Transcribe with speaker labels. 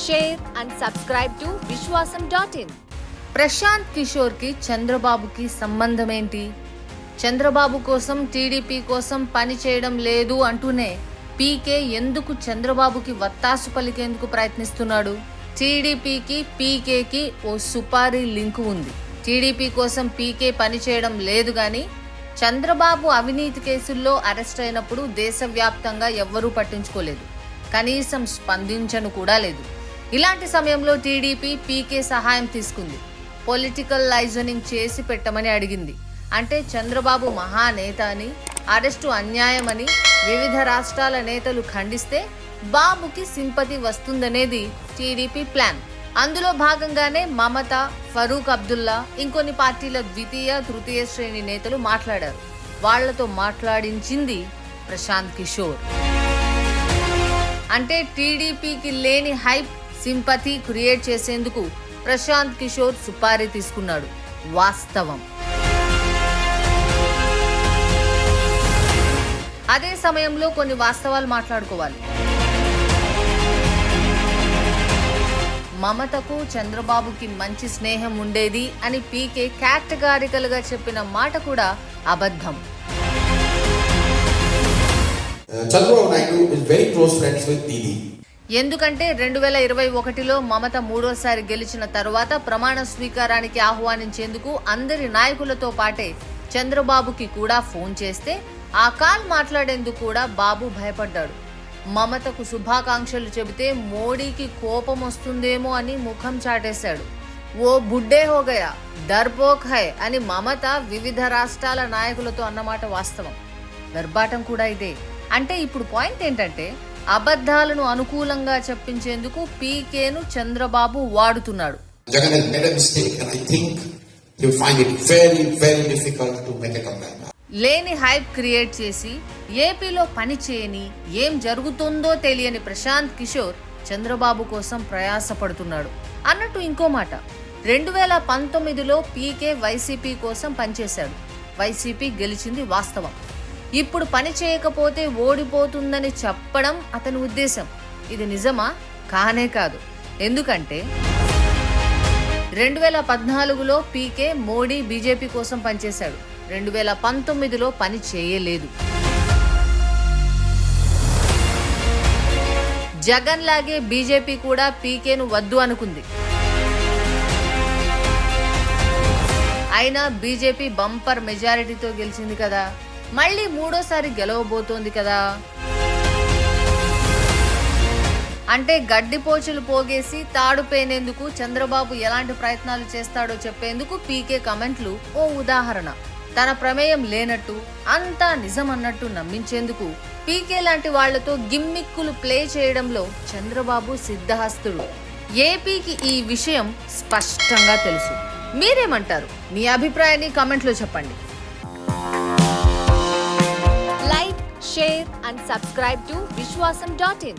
Speaker 1: share and subscribe to Vishwasam.in.
Speaker 2: Prashanth Kishore కి చంద్రబాబుకి సంబంధం ఏంటి? చంద్రబాబు కోసం టీడీపీ కోసం పని చేయడం లేదు అంటూనే పీకే ఎందుకు చంద్రబాబుకి వత్తాసు పలికేందుకు ప్రయత్నిస్తున్నాడు? టీడీపీకి పీకేకి ఓ సుపారీ లింకు ఉంది. టీడీపీ కోసం పీకే పని చేయడం లేదు గాని చంద్రబాబు అవినీతి కేసుల్లో అరెస్ట్ అయినప్పుడు దేశవ్యాప్తంగా ఎవ్వరూ పట్టించుకోలేదు, కనీసం స్పందించను కూడా లేదు. ఇలాంటి సమయంలో టీడీపీ పీకే సహాయం తీసుకుంది. పొలిటికల్ లైజనింగ్ చేసి పెట్టమని అడిగింది. అంటే చంద్రబాబు మహానేత అని, అరెస్టు అన్యాయమని వివిధ రాష్ట్రాల నేతలు ఖండిస్తే బాబుకి సింపతి వస్తుందనేది టీడీపీ ప్లాన్. అందులో భాగంగానే మమత, ఫరూక్ అబ్దుల్లా, ఇంకొన్ని పార్టీల ద్వితీయ తృతీయ శ్రేణి నేతలు మాట్లాడారు. వాళ్లతో మాట్లాడించింది ప్రశాంత్ కిషోర్. అంటే టీడీపీకి లేని హైప్, సింపతి క్రియేట్ చేసేందుకు ప్రశాంత్ కిషోర్ సుపారీ తీసుకున్నాడు. వాస్తవం. అదే సమయంలో కొన్ని వాస్తవాలు మాట్లాడుకోవాలి. మమతకు చంద్రబాబుకి మంచి స్నేహం ఉండేది అని పీకే కేటగారికల్ గా చెప్పిన మాట కూడా అబద్ధం.
Speaker 3: Chandrababu Naidu is very close friends with Didi.
Speaker 2: ఎందుకంటే 2021లో మమత మూడోసారి గెలిచిన తరువాత ప్రమాణ స్వీకారానికి ఆహ్వానించేందుకు అందరి నాయకులతో పాటే చంద్రబాబుకి కూడా ఫోన్ చేస్తే ఆ కాల్ మాట్లాడేందుకు కూడా బాబు భయపడ్డాడు. మమతకు శుభాకాంక్షలు చెబితే మోడీకి కోపం వస్తుందేమో అని ముఖం చాటేశాడు. ఓ బుడ్డే హోగయా, డర్పోక్ హై అని మమత వివిధ రాష్ట్రాల నాయకులతో అన్నమాట వాస్తవం. వెర్బాటం కూడా ఇదే. అంటే ఇప్పుడు పాయింట్ ఏంటంటే అబద్ధాలను అనుకూలంగా చెప్పించేందుకు పీకేను Chandrababu వాడుతున్నాడు.
Speaker 3: Jagan has made a mistake and I think he will find it very, very difficult to make a comeback.
Speaker 2: లేని హైప్ క్రియేట్ చేసి ఏపీలో పని చేయని, ఏం జరుగుతుందో తెలియని ప్రశాంత్ కిషోర్ చంద్రబాబు కోసం ప్రయాసపడుతున్నాడు. అన్నట్టు ఇంకో మాట, 2019లో పీకే వైసీపీ కోసం పనిచేశాడు. వైసీపీ గెలిచింది వాస్తవం. ఇప్పుడు పని చేయకపోతే ఓడిపోతుందని చెప్పడం అతని ఉద్దేశం. ఇది నిజమా? కానే కాదు. ఎందుకంటే 2014లో పీకే మోడీ బీజేపీ కోసం పనిచేశాడు. 2019లో పని చేయలేదు. జగన్ లాగే బీజేపీ కూడా పీకేను వద్దు అనుకుంది. అయినా బీజేపీ బంపర్ మెజారిటీతో గెలిచింది కదా, మళ్ళీ మూడోసారి గెలవబోతోంది కదా. అంటే గడ్డిపోచులు పోగేసి తాడుపేనేందుకు చంద్రబాబు ఎలాంటి ప్రయత్నాలు చేస్తాడో చెప్పేందుకు పీకే కమెంట్లు ఓ ఉదాహరణ. తన ప్రమేయం లేనట్టు, అంతా నిజమన్నట్టు నమ్మించేందుకు పీకే లాంటి వాళ్లతో గిమ్మిక్కులు ప్లే చేయడంలో చంద్రబాబు సిద్ధహస్తుడు. ఏపీకి ఈ విషయం స్పష్టంగా తెలుసు. మీరేమంటారు? మీ అభిప్రాయాన్ని కామెంట్లో చెప్పండి.
Speaker 1: Like, share and subscribe to Vishwasam.in.